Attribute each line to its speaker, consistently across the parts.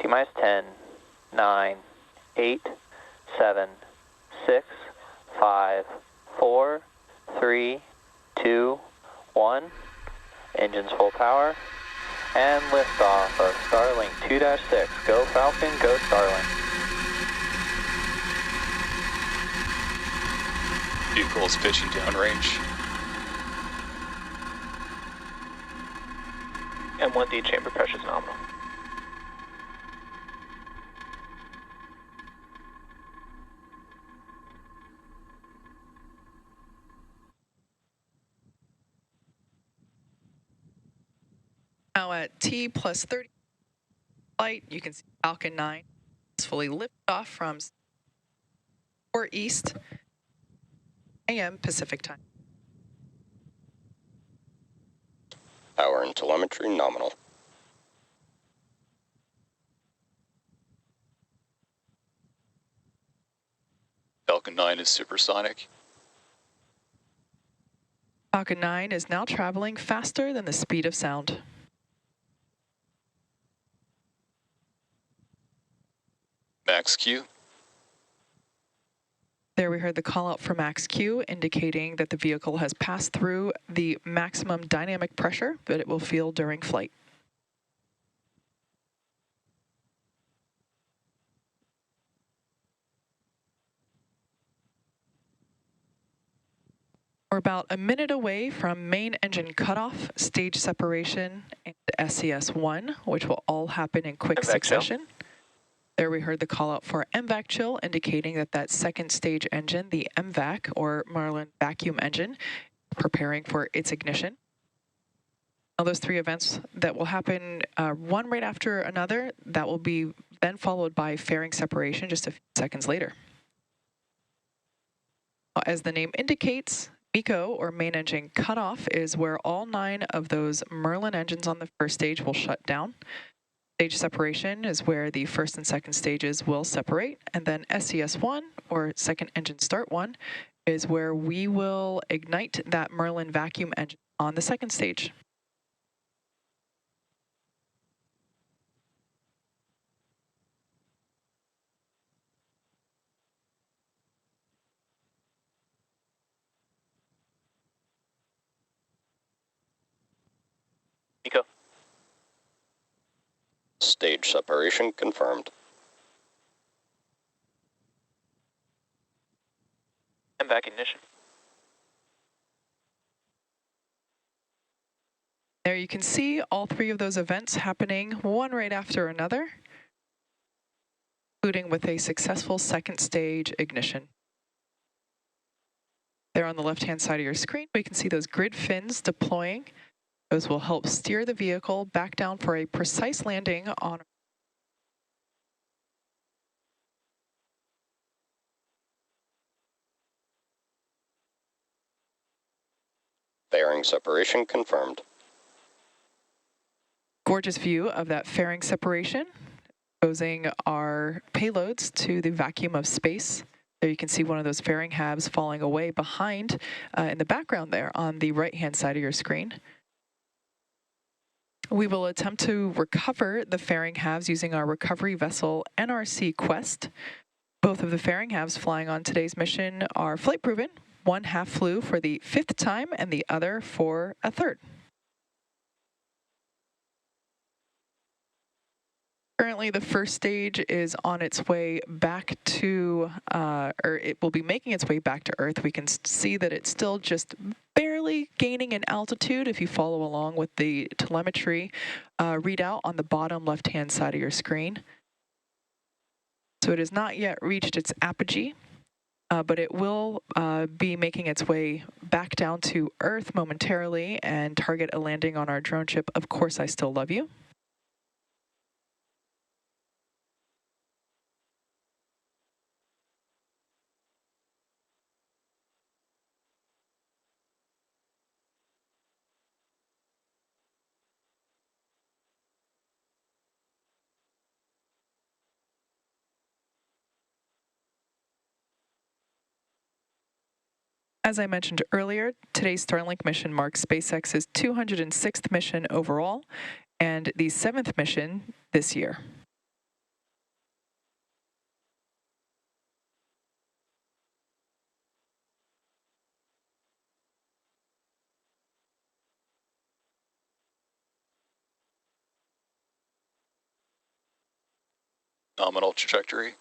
Speaker 1: T-minus 10, 9, 8, 7, 6, 5, 4, 3, 2, 1. Engines full power. And liftoff of Starlink 2-6. Go Falcon, go Starlink.
Speaker 2: Vehicle is pitching downrange.
Speaker 1: M1D chamber pressure is nominal.
Speaker 3: Now at T plus 30 flight, you can see Falcon 9 is fully lifted off from 4 East AM Pacific time.
Speaker 4: Power and telemetry nominal.
Speaker 2: Falcon 9 is supersonic.
Speaker 3: Falcon 9 is now traveling faster than the speed of sound.
Speaker 2: Max Q.
Speaker 3: There we heard the call out for max Q, indicating that the vehicle has passed through the maximum dynamic pressure that it will feel during flight. We're about a minute away from main engine cutoff, stage separation, and SES-1, which will all happen in quick succession. There we heard the call out for MVAC chill, indicating that that second stage engine, the MVAC, or Merlin vacuum engine, preparing for its ignition. Now those 3 events that will happen one right after another, that will be then followed by fairing separation just a few seconds later. As the name indicates, MECO, or main engine cutoff, is where all 9 of those Merlin engines on the first stage will shut down. Stage separation is where the first and second stages will separate, and then SES-1, or second engine start 1, is where we will ignite that Merlin vacuum engine on the second stage.
Speaker 1: MECO.
Speaker 4: Stage separation confirmed.
Speaker 1: MVAC ignition.
Speaker 3: There you can see all 3 of those events happening one right after another, including with a successful second stage ignition. There on the left-hand side of your screen, we can see those grid fins deploying. Those will help steer the vehicle back down for a precise landing on
Speaker 4: Fairing separation confirmed.
Speaker 3: gorgeous view of that fairing separation, exposing our payloads to the vacuum of space. There you can see one of those fairing halves falling away behind in the background there on the right-hand side of your screen. We will attempt to recover the fairing halves using our recovery vessel NRC Quest. Both of the fairing halves flying on today's mission are flight proven. One half flew for the 5th time and the other for a 3rd. Currently, the first stage is on its way back to, or it will be making its way back to Earth. We can see that it's still just barely gaining in altitude if you follow along with the telemetry readout on the bottom left-hand side of your screen. So it has not yet reached its apogee, but it will be making its way back down to Earth momentarily and target a landing on our drone ship, Of Course I Still Love You. As I mentioned earlier, today's Starlink mission marks SpaceX's 206th mission overall and the 7th mission this year.
Speaker 2: Nominal trajectory.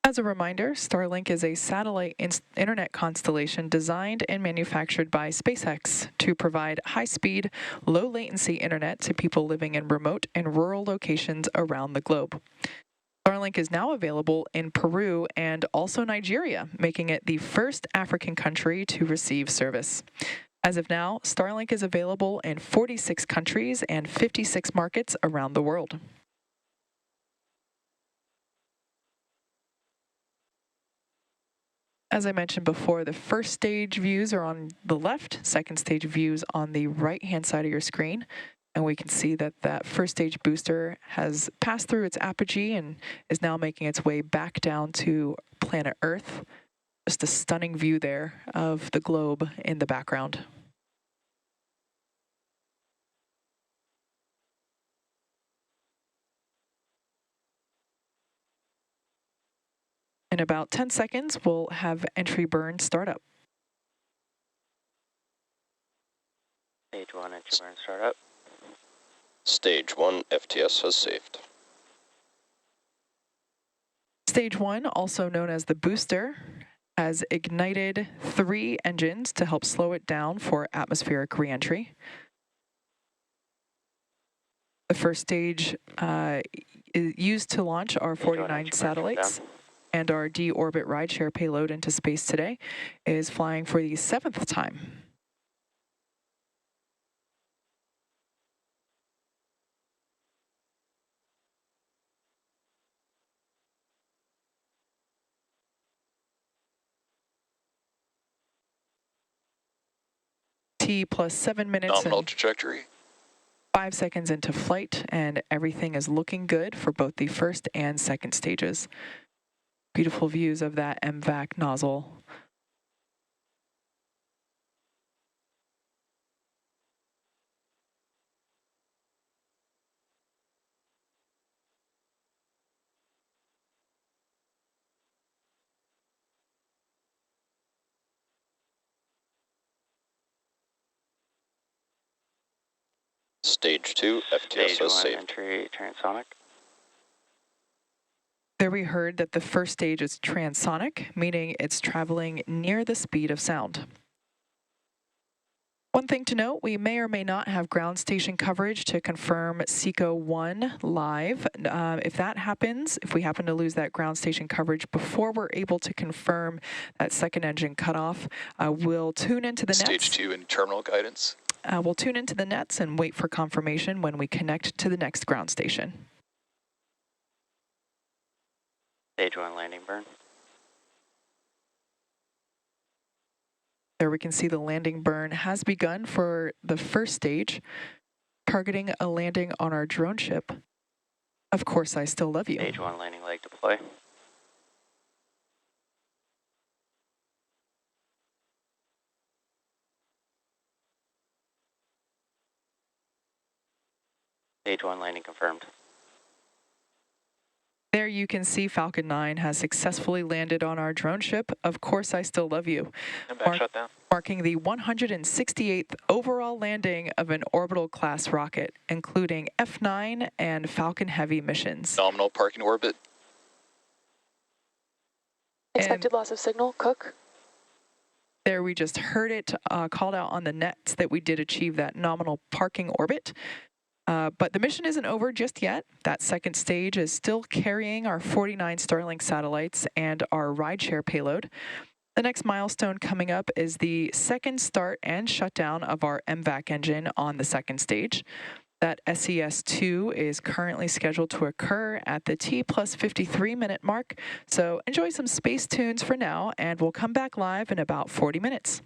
Speaker 3: As a reminder, Starlink is a satellite internet constellation designed and manufactured by SpaceX to provide high-speed, low-latency internet to people living in remote and rural locations around the globe. Starlink is now available in Peru and also Nigeria, making it the first African country to receive service. As of now, Starlink is available in 46 countries and 56 markets around the world. As I mentioned before, the first stage views are on the left, second stage views on the right-hand side of your screen. And we can see that that first stage booster has passed through its apogee and is now making its way back down to planet Earth. Just a stunning view there of the globe in the background. In about 10 seconds, we'll have entry burn start up.
Speaker 5: Stage 1 entry burn start up.
Speaker 4: Stage 1 FTS has saved.
Speaker 3: Stage 1, also known as the booster, has ignited 3 engines to help slow it down for atmospheric reentry. The first stage is used to launch our 49 satellites, and our deorbit rideshare payload into space today is flying for the 7th time. T plus 7 minutes
Speaker 2: Nominal
Speaker 3: and
Speaker 2: trajectory.
Speaker 3: 5 seconds into flight, and everything is looking good for both the first and second stages. Beautiful views of that MVAC nozzle.
Speaker 4: Stage 2 FTS
Speaker 5: Stage
Speaker 4: has
Speaker 5: 1
Speaker 4: saved.
Speaker 5: entry transonic.
Speaker 3: There we heard that the first stage is transonic, meaning it's traveling near the speed of sound. One thing to note, we may or may not have ground station coverage to confirm SECO 1 live. If that happens, if we happen to lose that ground station coverage before we're able to confirm that second engine cutoff, we'll tune into the nets.
Speaker 2: Stage 2 in terminal guidance.
Speaker 3: We'll tune into the nets and wait for confirmation when we connect to the next ground station.
Speaker 5: Stage 1 landing burn.
Speaker 3: There we can see the landing burn has begun for the first stage, targeting a landing on our drone ship. Of course, I still love you.
Speaker 5: Stage 1 landing leg deploy. Stage 1 landing confirmed.
Speaker 3: There you can see Falcon 9 has successfully landed on our drone ship. Of course, I still love you.
Speaker 1: And back shutdown.
Speaker 3: Marking the 168th overall landing of an orbital class rocket, including F9 and Falcon Heavy missions.
Speaker 2: Nominal parking orbit.
Speaker 6: Expected loss of signal, Cook.
Speaker 3: There we just heard it called out on the nets that we did achieve that nominal parking orbit. But the mission isn't over just yet. That second stage is still carrying our 49 Starlink satellites and our rideshare payload. The next milestone coming up is the second start and shutdown of our MVAC engine on the second stage. That SES-2 is currently scheduled to occur at the T plus 53 minute mark. So enjoy some space tunes for now, and we'll come back live in about 40 minutes.